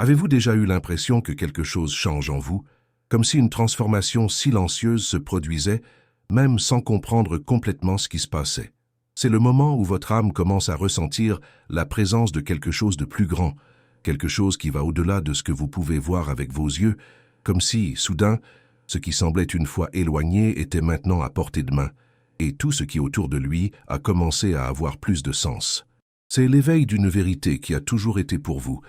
Avez-vous déjà eu l'impression que quelque chose change en vous, comme si une transformation silencieuse se produisait, même sans comprendre complètement ce qui se passait? C'est le moment où votre âme commence à ressentir la présence de quelque chose de plus grand, quelque chose qui va au-delà de ce que vous pouvez voir avec vos yeux, comme si, soudain, ce qui semblait une fois éloigné était maintenant à portée de main, et tout ce qui est autour de lui a commencé à avoir plus de sens. C'est l'éveil d'une vérité qui a toujours été pour vous,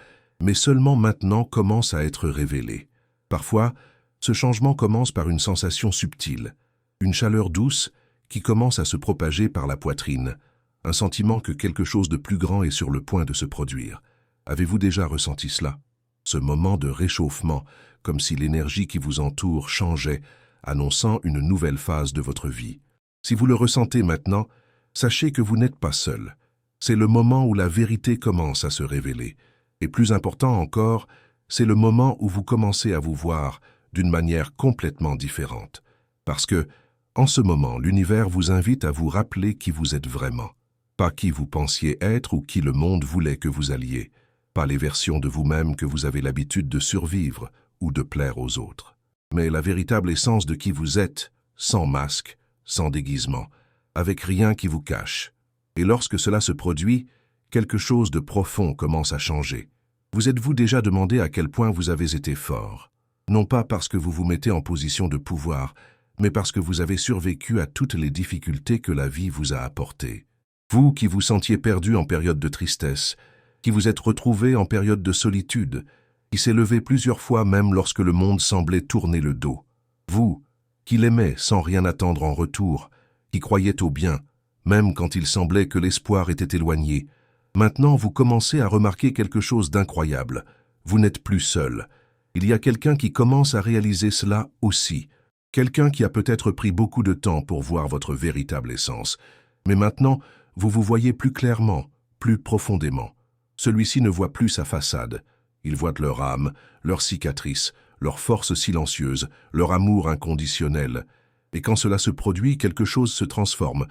mais seulement maintenant commence à être révélé. Parfois, ce changement commence par une sensation subtile, une chaleur douce qui commence à se propager par la poitrine, un sentiment que quelque chose de plus grand est sur le point de se produire. Avez-vous déjà ressenti cela? Ce moment de réchauffement, comme si l'énergie qui vous entoure changeait, annonçant une nouvelle phase de votre vie. Si vous le ressentez maintenant, sachez que vous n'êtes pas seul. C'est le moment où la vérité commence à se révéler. Et plus important encore, c'est le moment où vous commencez à vous voir d'une manière complètement différente. Parce que, en ce moment, l'univers vous invite à vous rappeler qui vous êtes vraiment. Pas qui vous pensiez être ou qui le monde voulait que vous alliez. Pas les versions de vous-même que vous avez l'habitude de survivre ou de plaire aux autres. Mais la véritable essence de qui vous êtes, sans masque, sans déguisement, avec rien qui vous cache. Et lorsque cela se produit, quelque chose de profond commence à changer. Vous êtes-vous déjà demandé à quel point vous avez été fort? Non pas parce que vous vous mettez en position de pouvoir, mais parce que vous avez survécu à toutes les difficultés que la vie vous a apportées. Vous qui vous sentiez perdu en période de tristesse, qui vous êtes retrouvé en période de solitude, qui s'est levé plusieurs fois même lorsque le monde semblait tourner le dos. Vous, qui l'aimait sans rien attendre en retour, qui croyait au bien, même quand il semblait que l'espoir était éloigné. Maintenant, vous commencez à remarquer quelque chose d'incroyable. Vous n'êtes plus seul. Il y a quelqu'un qui commence à réaliser cela aussi. Quelqu'un qui a peut-être pris beaucoup de temps pour voir votre véritable essence. Mais maintenant, vous vous voyez plus clairement, plus profondément. Celui-ci ne voit plus sa façade. Il voit leur âme, leurs cicatrices, leur force silencieuse, leur amour inconditionnel. Et quand cela se produit, quelque chose se transforme.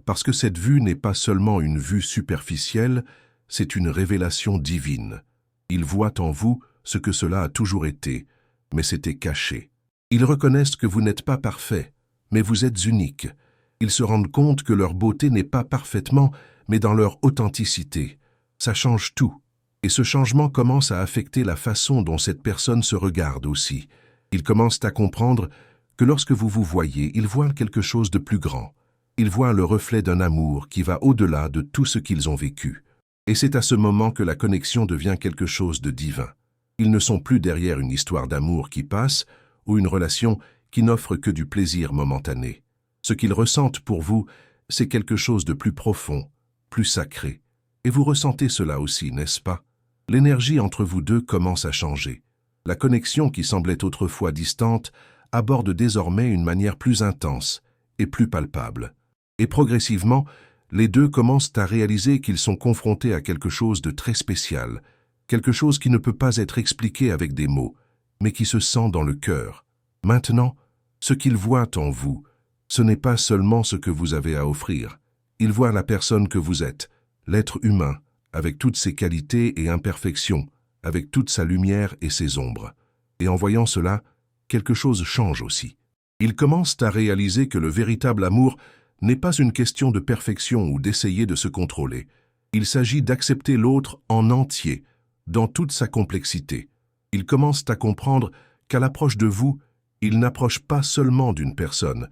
Parce que cette vue n'est pas seulement une vue superficielle, c'est une révélation divine. Ils voient en vous ce que cela a toujours été, mais c'était caché. Ils reconnaissent que vous n'êtes pas parfait, mais vous êtes unique. Ils se rendent compte que leur beauté n'est pas parfaitement, mais dans leur authenticité. Ça change tout. Et ce changement commence à affecter la façon dont cette personne se regarde aussi. Ils commencent à comprendre que lorsque vous vous voyez, ils voient quelque chose de plus grand. Ils voient le reflet d'un amour qui va au-delà de tout ce qu'ils ont vécu. Et c'est à ce moment que la connexion devient quelque chose de divin. Ils ne sont plus derrière une histoire d'amour qui passe ou une relation qui n'offre que du plaisir momentané. Ce qu'ils ressentent pour vous, c'est quelque chose de plus profond, plus sacré. Et vous ressentez cela aussi, n'est-ce pas? L'énergie entre vous deux commence à changer. La connexion qui semblait autrefois distante aborde désormais une manière plus intense et plus palpable. Et progressivement, les deux commencent à réaliser qu'ils sont confrontés à quelque chose de très spécial, quelque chose qui ne peut pas être expliqué avec des mots, mais qui se sent dans le cœur. Maintenant, ce qu'ils voient en vous, ce n'est pas seulement ce que vous avez à offrir. Ils voient la personne que vous êtes, l'être humain, avec toutes ses qualités et imperfections, avec toute sa lumière et ses ombres. Et en voyant cela, quelque chose change aussi. Ils commencent à réaliser que le véritable amour n'est pas une question de perfection ou d'essayer de se contrôler. Il s'agit d'accepter l'autre en entier, dans toute sa complexité. Ils commencent à comprendre qu'à l'approche de vous, ils n'approchent pas seulement d'une personne,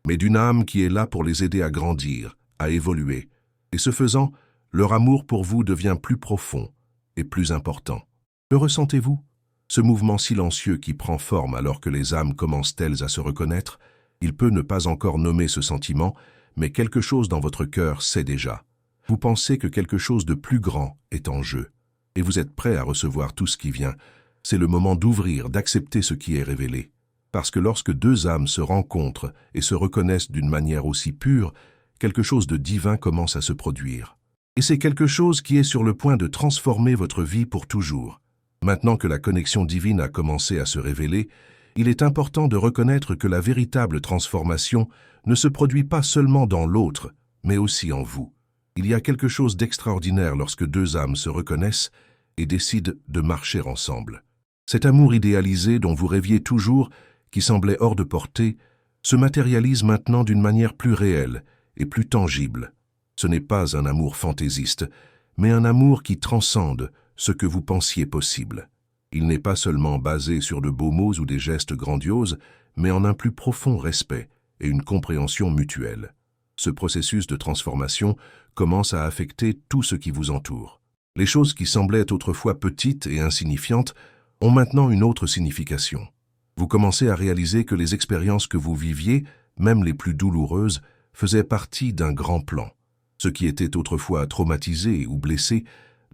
mais d'une âme qui est là pour les aider à grandir, à évoluer. Et ce faisant, leur amour pour vous devient plus profond et plus important. Le ressentez-vous? Ce mouvement silencieux qui prend forme alors que les âmes commencent-elles à se reconnaître, il peut ne pas encore nommer ce sentiment, mais quelque chose dans votre cœur sait déjà. Vous pensez que quelque chose de plus grand est en jeu, et vous êtes prêt à recevoir tout ce qui vient. C'est le moment d'ouvrir, d'accepter ce qui est révélé. Parce que lorsque deux âmes se rencontrent et se reconnaissent d'une manière aussi pure, quelque chose de divin commence à se produire. Et c'est quelque chose qui est sur le point de transformer votre vie pour toujours. Maintenant que la connexion divine a commencé à se révéler, il est important de reconnaître que la véritable transformation ne se produit pas seulement dans l'autre, mais aussi en vous. Il y a quelque chose d'extraordinaire lorsque deux âmes se reconnaissent et décident de marcher ensemble. Cet amour idéalisé dont vous rêviez toujours, qui semblait hors de portée, se matérialise maintenant d'une manière plus réelle et plus tangible. Ce n'est pas un amour fantaisiste, mais un amour qui transcende ce que vous pensiez possible. Il n'est pas seulement basé sur de beaux mots ou des gestes grandioses, mais en un plus profond respect et une compréhension mutuelle. Ce processus de transformation commence à affecter tout ce qui vous entoure. Les choses qui semblaient autrefois petites et insignifiantes ont maintenant une autre signification. Vous commencez à réaliser que les expériences que vous viviez, même les plus douloureuses, faisaient partie d'un grand plan. Ce qui était autrefois traumatisé ou blessé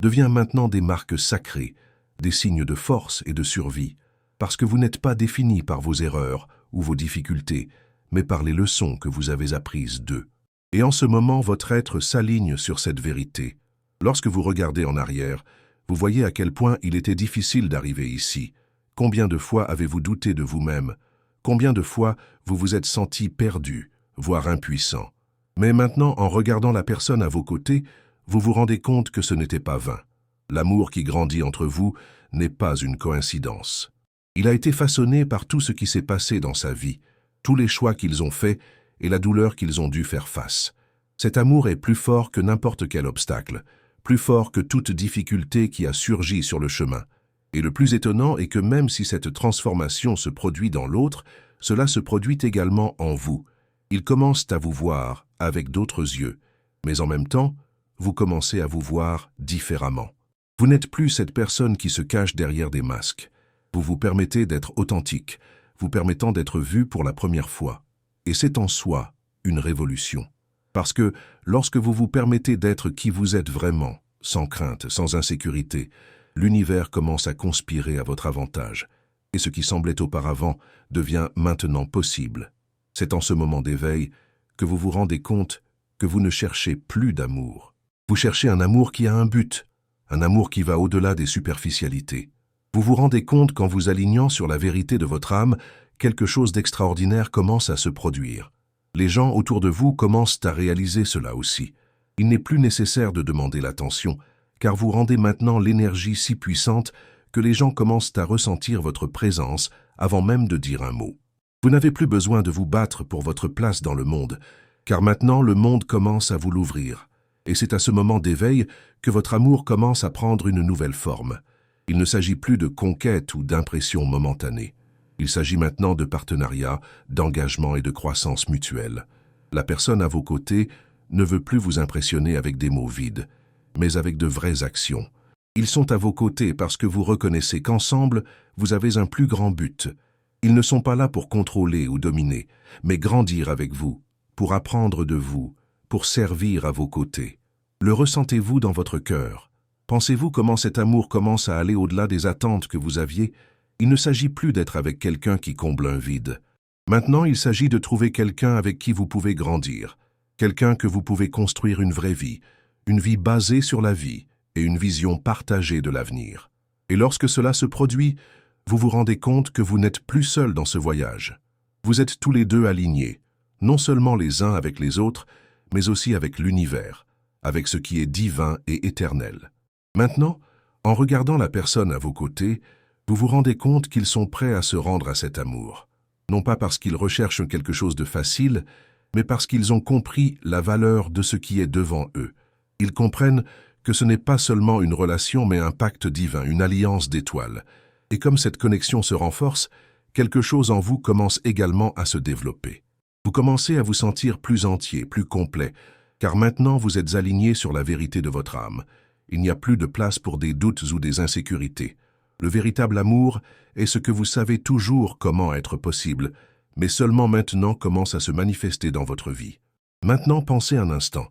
devient maintenant des marques sacrées, des signes de force et de survie, parce que vous n'êtes pas défini par vos erreurs ou vos difficultés, mais par les leçons que vous avez apprises d'eux. Et en ce moment, votre être s'aligne sur cette vérité. Lorsque vous regardez en arrière, vous voyez à quel point il était difficile d'arriver ici. Combien de fois avez-vous douté de vous-même? Combien de fois vous vous êtes senti perdu, voire impuissant? Mais maintenant, en regardant la personne à vos côtés, vous vous rendez compte que ce n'était pas vain. L'amour qui grandit entre vous n'est pas une coïncidence. Il a été façonné par tout ce qui s'est passé dans sa vie, tous les choix qu'ils ont faits et la douleur qu'ils ont dû faire face. Cet amour est plus fort que n'importe quel obstacle, plus fort que toute difficulté qui a surgi sur le chemin. Et le plus étonnant est que même si cette transformation se produit dans l'autre, cela se produit également en vous. Ils commencent à vous voir avec d'autres yeux, mais en même temps, vous commencez à vous voir différemment. Vous n'êtes plus cette personne qui se cache derrière des masques. Vous vous permettez d'être authentique, vous permettant d'être vu pour la première fois. Et c'est en soi une révolution. Parce que lorsque vous vous permettez d'être qui vous êtes vraiment, sans crainte, sans insécurité, l'univers commence à conspirer à votre avantage. Et ce qui semblait auparavant devient maintenant possible. C'est en ce moment d'éveil que vous vous rendez compte que vous ne cherchez plus d'amour. Vous cherchez un amour qui a un but, un amour qui va au-delà des superficialités. Vous vous rendez compte qu'en vous alignant sur la vérité de votre âme, quelque chose d'extraordinaire commence à se produire. Les gens autour de vous commencent à réaliser cela aussi. Il n'est plus nécessaire de demander l'attention, car vous rendez maintenant l'énergie si puissante que les gens commencent à ressentir votre présence avant même de dire un mot. Vous n'avez plus besoin de vous battre pour votre place dans le monde, car maintenant le monde commence à vous l'ouvrir. Et c'est à ce moment d'éveil que votre amour commence à prendre une nouvelle forme. Il ne s'agit plus de conquête ou d'impression momentanée. Il s'agit maintenant de partenariat, d'engagement et de croissance mutuelle. La personne à vos côtés ne veut plus vous impressionner avec des mots vides, mais avec de vraies actions. Ils sont à vos côtés parce que vous reconnaissez qu'ensemble, vous avez un plus grand but. Ils ne sont pas là pour contrôler ou dominer, mais grandir avec vous, pour apprendre de vous, pour servir à vos côtés. Le ressentez-vous dans votre cœur? Pensez-vous comment cet amour commence à aller au-delà des attentes que vous aviez? Il ne s'agit plus d'être avec quelqu'un qui comble un vide. Maintenant, il s'agit de trouver quelqu'un avec qui vous pouvez grandir, quelqu'un que vous pouvez construire une vie basée sur la vie et une vision partagée de l'avenir. Et lorsque cela se produit, vous vous rendez compte que vous n'êtes plus seul dans ce voyage. Vous êtes tous les deux alignés, non seulement les uns avec les autres, mais aussi avec l'univers, avec ce qui est divin et éternel. Maintenant, en regardant la personne à vos côtés, vous vous rendez compte qu'ils sont prêts à se rendre à cet amour. Non pas parce qu'ils recherchent quelque chose de facile, mais parce qu'ils ont compris la valeur de ce qui est devant eux. Ils comprennent que ce n'est pas seulement une relation, mais un pacte divin, une alliance d'étoiles. Et comme cette connexion se renforce, quelque chose en vous commence également à se développer. Vous commencez à vous sentir plus entier, plus complet, car maintenant vous êtes aligné sur la vérité de votre âme. Il n'y a plus de place pour des doutes ou des insécurités. Le véritable amour est ce que vous savez toujours comment être possible, mais seulement maintenant commence à se manifester dans votre vie. Maintenant, pensez un instant.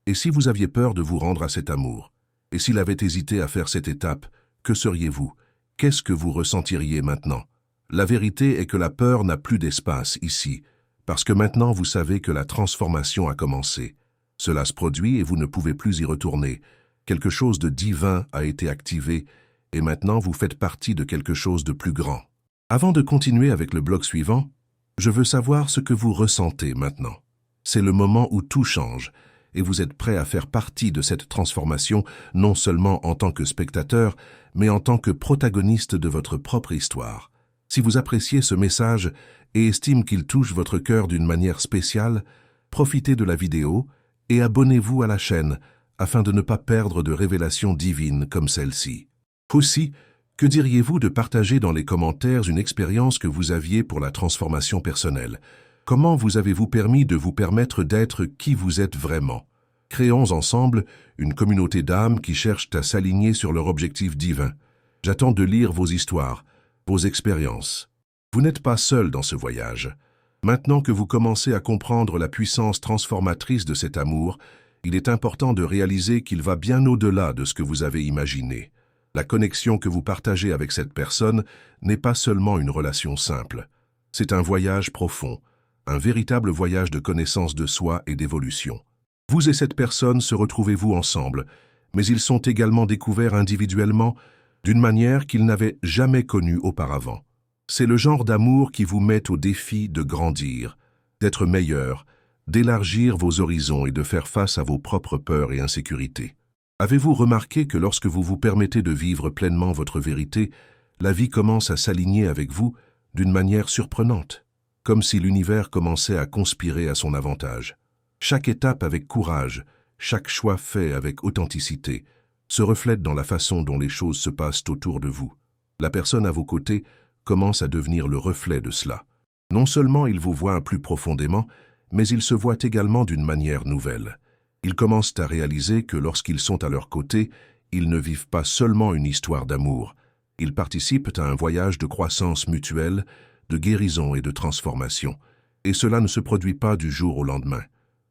Et si vous aviez peur de vous rendre à cet amour? Et s'il avait hésité à faire cette étape, que seriez-vous? Qu'est-ce que vous ressentiriez maintenant? La vérité est que la peur n'a plus d'espace ici, parce que maintenant vous savez que la transformation a commencé. Cela se produit et vous ne pouvez plus y retourner. Quelque chose de divin a été activé, et maintenant vous faites partie de quelque chose de plus grand. Avant de continuer avec le bloc suivant, je veux savoir ce que vous ressentez maintenant. C'est le moment où tout change, et vous êtes prêt à faire partie de cette transformation non seulement en tant que spectateur, mais en tant que protagoniste de votre propre histoire. Si vous appréciez ce message et estimez qu'il touche votre cœur d'une manière spéciale, profitez de la vidéo et abonnez-vous à la chaîne afin de ne pas perdre de révélations divines comme celle-ci. Aussi, que diriez-vous de partager dans les commentaires une expérience que vous aviez pour la transformation personnelle? Comment vous avez-vous permis de vous permettre d'être qui vous êtes vraiment? Créons ensemble une communauté d'âmes qui cherchent à s'aligner sur leur objectif divin. J'attends de lire vos histoires, vos expériences. Vous n'êtes pas seul dans ce voyage. Maintenant que vous commencez à comprendre la puissance transformatrice de cet amour, il est important de réaliser qu'il va bien au-delà de ce que vous avez imaginé. La connexion que vous partagez avec cette personne n'est pas seulement une relation simple. C'est un voyage profond, un véritable voyage de connaissance de soi et d'évolution. Vous et cette personne se retrouvez-vous ensemble, mais ils sont également découverts individuellement d'une manière qu'ils n'avaient jamais connue auparavant. C'est le genre d'amour qui vous met au défi de grandir, d'être meilleur, d'élargir vos horizons et de faire face à vos propres peurs et insécurités. Avez-vous remarqué que lorsque vous vous permettez de vivre pleinement votre vérité, la vie commence à s'aligner avec vous d'une manière surprenante, comme si l'univers commençait à conspirer à son avantage? Chaque étape avec courage, chaque choix fait avec authenticité, se reflète dans la façon dont les choses se passent autour de vous. La personne à vos côtés commence à devenir le reflet de cela. Non seulement il vous voit plus profondément, mais il se voit également d'une manière nouvelle. Ils commencent à réaliser que lorsqu'ils sont à leur côté, ils ne vivent pas seulement une histoire d'amour. Ils participent à un voyage de croissance mutuelle, de guérison et de transformation. Et cela ne se produit pas du jour au lendemain.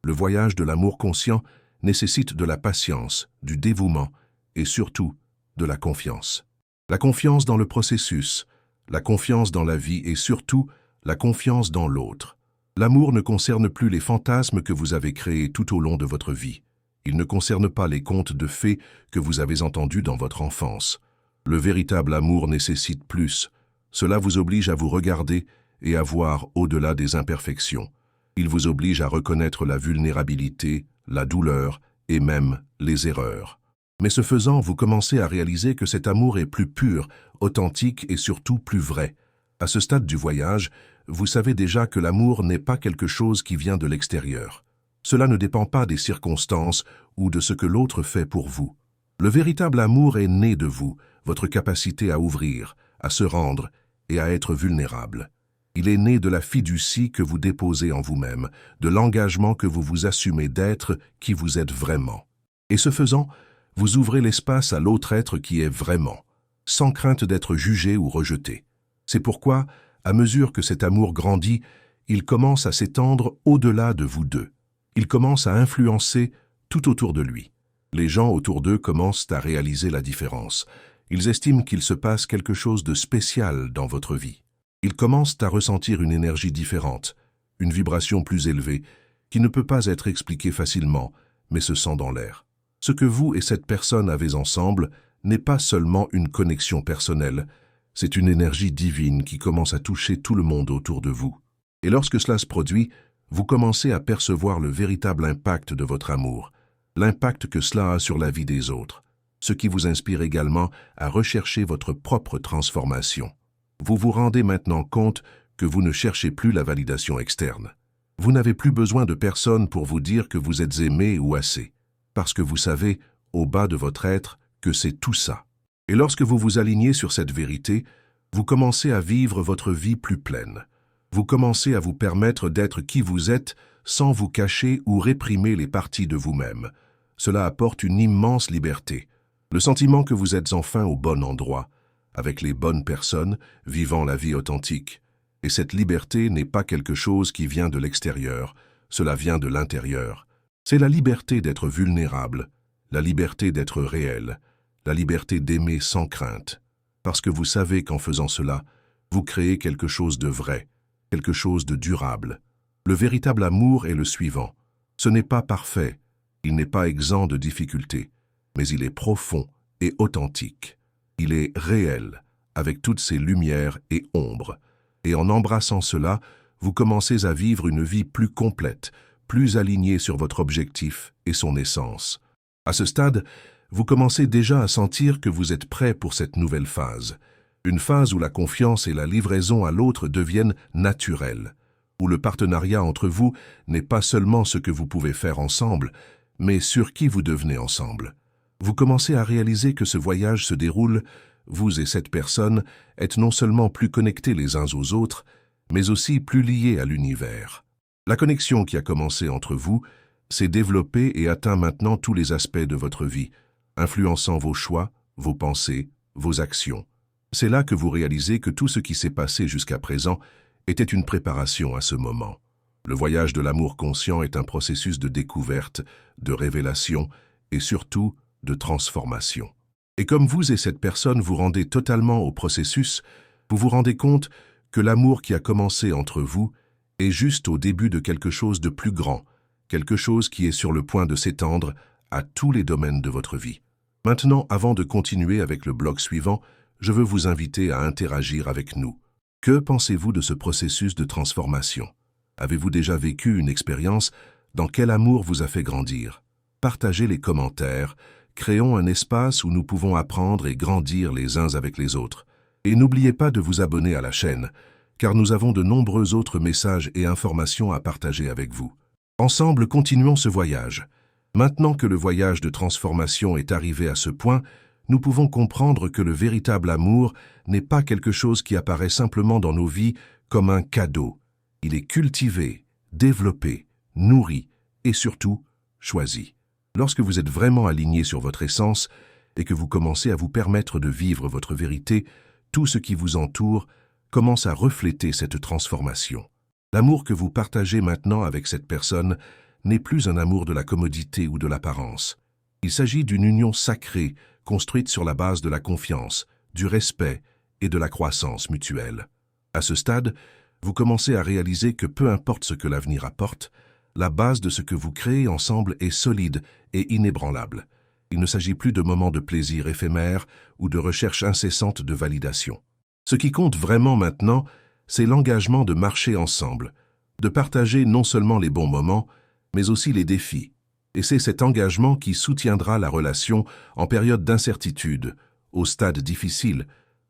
Le voyage de l'amour conscient nécessite de la patience, du dévouement et surtout de la confiance. La confiance dans le processus, la confiance dans la vie et surtout la confiance dans l'autre. L'amour ne concerne plus les fantasmes que vous avez créés tout au long de votre vie. Il ne concerne pas les contes de fées que vous avez entendus dans votre enfance. Le véritable amour nécessite plus. Cela vous oblige à vous regarder et à voir au-delà des imperfections. Il vous oblige à reconnaître la vulnérabilité, la douleur et même les erreurs. Mais ce faisant, vous commencez à réaliser que cet amour est plus pur, authentique et surtout plus vrai. À ce stade du voyage, vous savez déjà que l'amour n'est pas quelque chose qui vient de l'extérieur. Cela ne dépend pas des circonstances ou de ce que l'autre fait pour vous. Le véritable amour est né de vous, votre capacité à ouvrir, à se rendre et à être vulnérable. Il est né de la fiducie que vous déposez en vous-même, de l'engagement que vous vous assumez d'être qui vous êtes vraiment. Et ce faisant, vous ouvrez l'espace à l'autre être qui est vraiment, sans crainte d'être jugé ou rejeté. C'est pourquoi, à mesure que cet amour grandit, il commence à s'étendre au-delà de vous deux. Il commence à influencer tout autour de lui. Les gens autour d'eux commencent à réaliser la différence. Ils estiment qu'il se passe quelque chose de spécial dans votre vie. Ils commencent à ressentir une énergie différente, une vibration plus élevée, qui ne peut pas être expliquée facilement, mais se sent dans l'air. Ce que vous et cette personne avez ensemble n'est pas seulement une connexion personnelle, c'est une énergie divine qui commence à toucher tout le monde autour de vous. Et lorsque cela se produit, vous commencez à percevoir le véritable impact de votre amour, l'impact que cela a sur la vie des autres, ce qui vous inspire également à rechercher votre propre transformation. Vous vous rendez maintenant compte que vous ne cherchez plus la validation externe. Vous n'avez plus besoin de personne pour vous dire que vous êtes aimé ou assez, parce que vous savez, au bas de votre être, que c'est tout ça. Et lorsque vous vous alignez sur cette vérité, vous commencez à vivre votre vie plus pleine. Vous commencez à vous permettre d'être qui vous êtes sans vous cacher ou réprimer les parties de vous-même. Cela apporte une immense liberté. Le sentiment que vous êtes enfin au bon endroit, avec les bonnes personnes, vivant la vie authentique. Et cette liberté n'est pas quelque chose qui vient de l'extérieur, cela vient de l'intérieur. C'est la liberté d'être vulnérable, la liberté d'être réel, la liberté d'aimer sans crainte. Parce que vous savez qu'en faisant cela, vous créez quelque chose de vrai, quelque chose de durable. Le véritable amour est le suivant. Ce n'est pas parfait, il n'est pas exempt de difficultés, mais il est profond et authentique. Il est réel, avec toutes ses lumières et ombres. Et en embrassant cela, vous commencez à vivre une vie plus complète, plus aligné sur votre objectif et son essence. À ce stade, vous commencez déjà à sentir que vous êtes prêt pour cette nouvelle phase. Une phase où la confiance et la livraison à l'autre deviennent naturelles, où le partenariat entre vous n'est pas seulement ce que vous pouvez faire ensemble, mais sur qui vous devenez ensemble. Vous commencez à réaliser que ce voyage se déroule, vous et cette personne êtes non seulement plus connectés les uns aux autres, mais aussi plus liés à l'univers. La connexion qui a commencé entre vous s'est développée et atteint maintenant tous les aspects de votre vie, influençant vos choix, vos pensées, vos actions. C'est là que vous réalisez que tout ce qui s'est passé jusqu'à présent était une préparation à ce moment. Le voyage de l'amour conscient est un processus de découverte, de révélation et surtout de transformation. Et comme vous et cette personne vous rendez totalement au processus, vous vous rendez compte que l'amour qui a commencé entre vous est juste au début de quelque chose de plus grand, quelque chose qui est sur le point de s'étendre à tous les domaines de votre vie. Maintenant, avant de continuer avec le bloc suivant, je veux vous inviter à interagir avec nous. Que pensez-vous de ce processus de transformation? Avez-vous déjà vécu une expérience dans quel amour vous a fait grandir? Partagez les commentaires, créons un espace où nous pouvons apprendre et grandir les uns avec les autres. Et n'oubliez pas de vous abonner à la chaîne, car nous avons de nombreux autres messages et informations à partager avec vous. Ensemble, continuons ce voyage. Maintenant que le voyage de transformation est arrivé à ce point, nous pouvons comprendre que le véritable amour n'est pas quelque chose qui apparaît simplement dans nos vies comme un cadeau. Il est cultivé, développé, nourri et surtout choisi. Lorsque vous êtes vraiment aligné sur votre essence et que vous commencez à vous permettre de vivre votre vérité, tout ce qui vous entoure commence à refléter cette transformation. L'amour que vous partagez maintenant avec cette personne n'est plus un amour de la commodité ou de l'apparence. Il s'agit d'une union sacrée, construite sur la base de la confiance, du respect et de la croissance mutuelle. À ce stade, vous commencez à réaliser que peu importe ce que l'avenir apporte, la base de ce que vous créez ensemble est solide et inébranlable. Il ne s'agit plus de moments de plaisir éphémères ou de recherche incessante de validation. Ce qui compte vraiment maintenant, c'est l'engagement de marcher ensemble, de partager non seulement les bons moments, mais aussi les défis. Et c'est cet engagement qui soutiendra la relation en période d'incertitude, au stade difficile,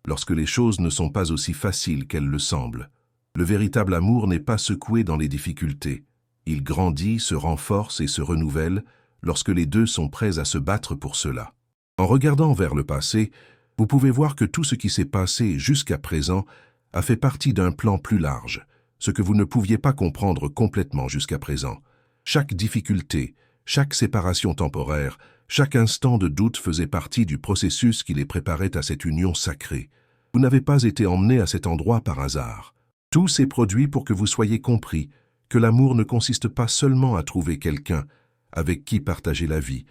lorsque les choses ne sont pas aussi faciles qu'elles le semblent. Le véritable amour n'est pas secoué dans les difficultés. Il grandit, se renforce et se renouvelle lorsque les deux sont prêts à se battre pour cela. En regardant vers le passé, vous pouvez voir que tout ce qui s'est passé jusqu'à présent a fait partie d'un plan plus large, ce que vous ne pouviez pas comprendre complètement jusqu'à présent. Chaque difficulté, chaque séparation temporaire, chaque instant de doute faisait partie du processus qui les préparait à cette union sacrée. Vous n'avez pas été emmené à cet endroit par hasard. Tout s'est produit pour que vous soyez compris que l'amour ne consiste pas seulement à trouver quelqu'un avec qui partager la vie,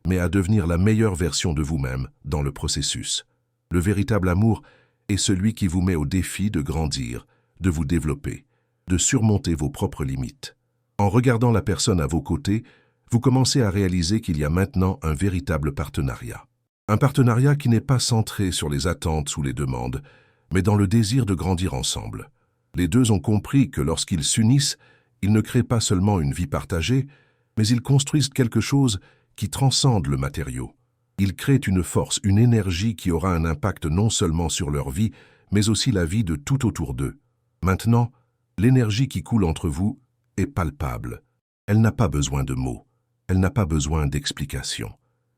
mais à devenir la meilleure version de vous-même dans le processus. Le véritable amour est celui qui vous met au défi de grandir, de vous développer, de surmonter vos propres limites. En regardant la personne à vos côtés, vous commencez à réaliser qu'il y a maintenant un véritable partenariat. Un partenariat qui n'est pas centré sur les attentes ou les demandes, mais dans le désir de grandir ensemble. Les deux ont compris que lorsqu'ils s'unissent, ils ne créent pas seulement une vie partagée, mais ils construisent quelque chose qui transcende le matériau. Ils créent une force, une énergie qui aura un impact non seulement sur leur vie, mais aussi la vie de tout autour d'eux. Maintenant, l'énergie qui coule entre vous est palpable. Elle n'a pas besoin de mots. Elle n'a pas besoin d'explications.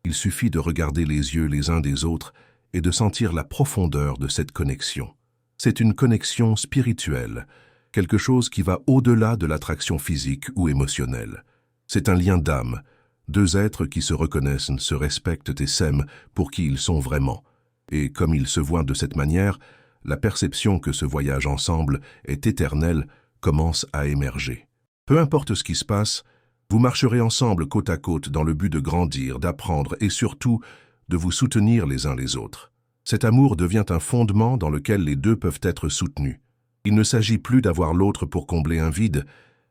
Il suffit de regarder les yeux les uns des autres et de sentir la profondeur de cette connexion. C'est une connexion spirituelle, quelque chose qui va au-delà de l'attraction physique ou émotionnelle. C'est un lien d'âme, deux êtres qui se reconnaissent, se respectent et s'aiment pour qui ils sont vraiment. Et comme ils se voient de cette manière, la perception que ce voyage ensemble est éternel commence à émerger. Peu importe ce qui se passe, vous marcherez ensemble côte à côte dans le but de grandir, d'apprendre et surtout de vous soutenir les uns les autres. Cet amour devient un fondement dans lequel les deux peuvent être soutenus. Il ne s'agit plus d'avoir l'autre pour combler un vide,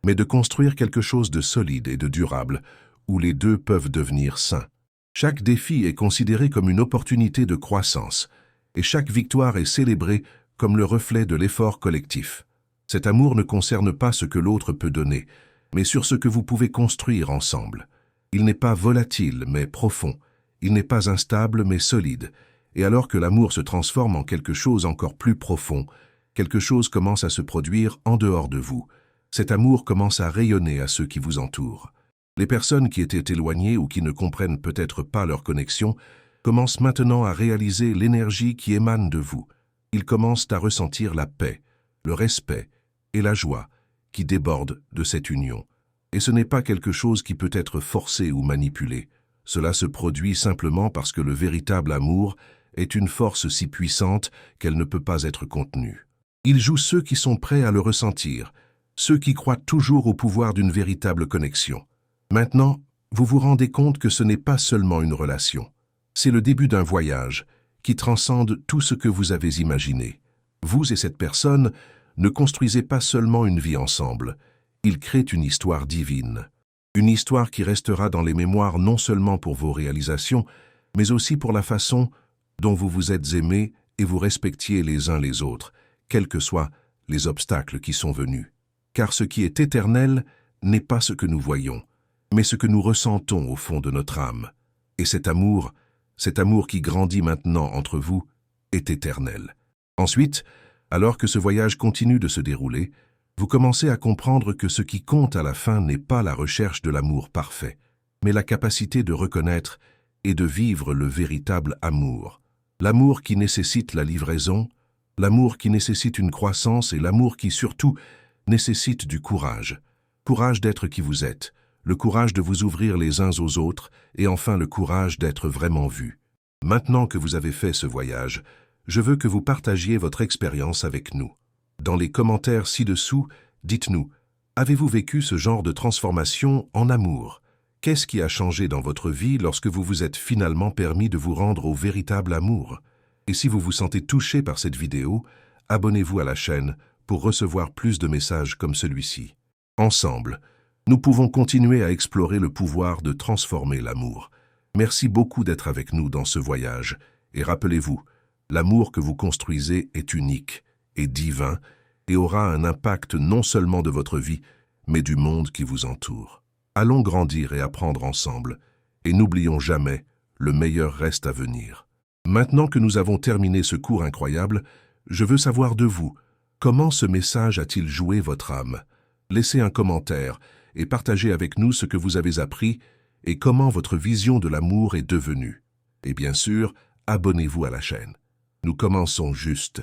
mais de construire quelque chose de solide et de durable, où les deux peuvent devenir sains. Chaque défi est considéré comme une opportunité de croissance, et chaque victoire est célébrée comme le reflet de l'effort collectif. Cet amour ne concerne pas ce que l'autre peut donner, mais sur ce que vous pouvez construire ensemble. Il n'est pas volatile, mais profond. Il n'est pas instable, mais solide. Et alors que l'amour se transforme en quelque chose encore plus profond, quelque chose commence à se produire en dehors de vous. Cet amour commence à rayonner à ceux qui vous entourent. Les personnes qui étaient éloignées ou qui ne comprennent peut-être pas leur connexion commencent maintenant à réaliser l'énergie qui émane de vous. Ils commencent à ressentir la paix, le respect et la joie qui débordent de cette union. Et ce n'est pas quelque chose qui peut être forcé ou manipulé. Cela se produit simplement parce que le véritable amour est une force si puissante qu'elle ne peut pas être contenue. Il joue ceux qui sont prêts à le ressentir, ceux qui croient toujours au pouvoir d'une véritable connexion. Maintenant, vous vous rendez compte que ce n'est pas seulement une relation. C'est le début d'un voyage qui transcende tout ce que vous avez imaginé. Vous et cette personne ne construisez pas seulement une vie ensemble, ils créent une histoire divine. Une histoire qui restera dans les mémoires non seulement pour vos réalisations, mais aussi pour la façon dont vous vous êtes aimés et vous respectiez les uns les autres, quels que soient les obstacles qui sont venus. Car ce qui est éternel n'est pas ce que nous voyons, mais ce que nous ressentons au fond de notre âme. Et cet amour qui grandit maintenant entre vous, est éternel. Ensuite, alors que ce voyage continue de se dérouler, vous commencez à comprendre que ce qui compte à la fin n'est pas la recherche de l'amour parfait, mais la capacité de reconnaître et de vivre le véritable amour. L'amour qui nécessite la livraison, l'amour qui nécessite une croissance et l'amour qui, surtout, nécessite du courage. Courage d'être qui vous êtes, le courage de vous ouvrir les uns aux autres et enfin le courage d'être vraiment vu. Maintenant que vous avez fait ce voyage, je veux que vous partagiez votre expérience avec nous. Dans les commentaires ci-dessous, dites-nous, avez-vous vécu ce genre de transformation en amour? Qu'est-ce qui a changé dans votre vie lorsque vous vous êtes finalement permis de vous rendre au véritable amour? Et si vous vous sentez touché par cette vidéo, abonnez-vous à la chaîne pour recevoir plus de messages comme celui-ci. Ensemble, nous pouvons continuer à explorer le pouvoir de transformer l'amour. Merci beaucoup d'être avec nous dans ce voyage. Et rappelez-vous, l'amour que vous construisez est unique et divin et aura un impact non seulement de votre vie, mais du monde qui vous entoure. Allons grandir et apprendre ensemble, et n'oublions jamais, le meilleur reste à venir. Maintenant que nous avons terminé ce cours incroyable, je veux savoir de vous, comment ce message a-t-il joué votre âme? Laissez un commentaire et partagez avec nous ce que vous avez appris et comment votre vision de l'amour est devenue. Et bien sûr, abonnez-vous à la chaîne. Nous commençons juste.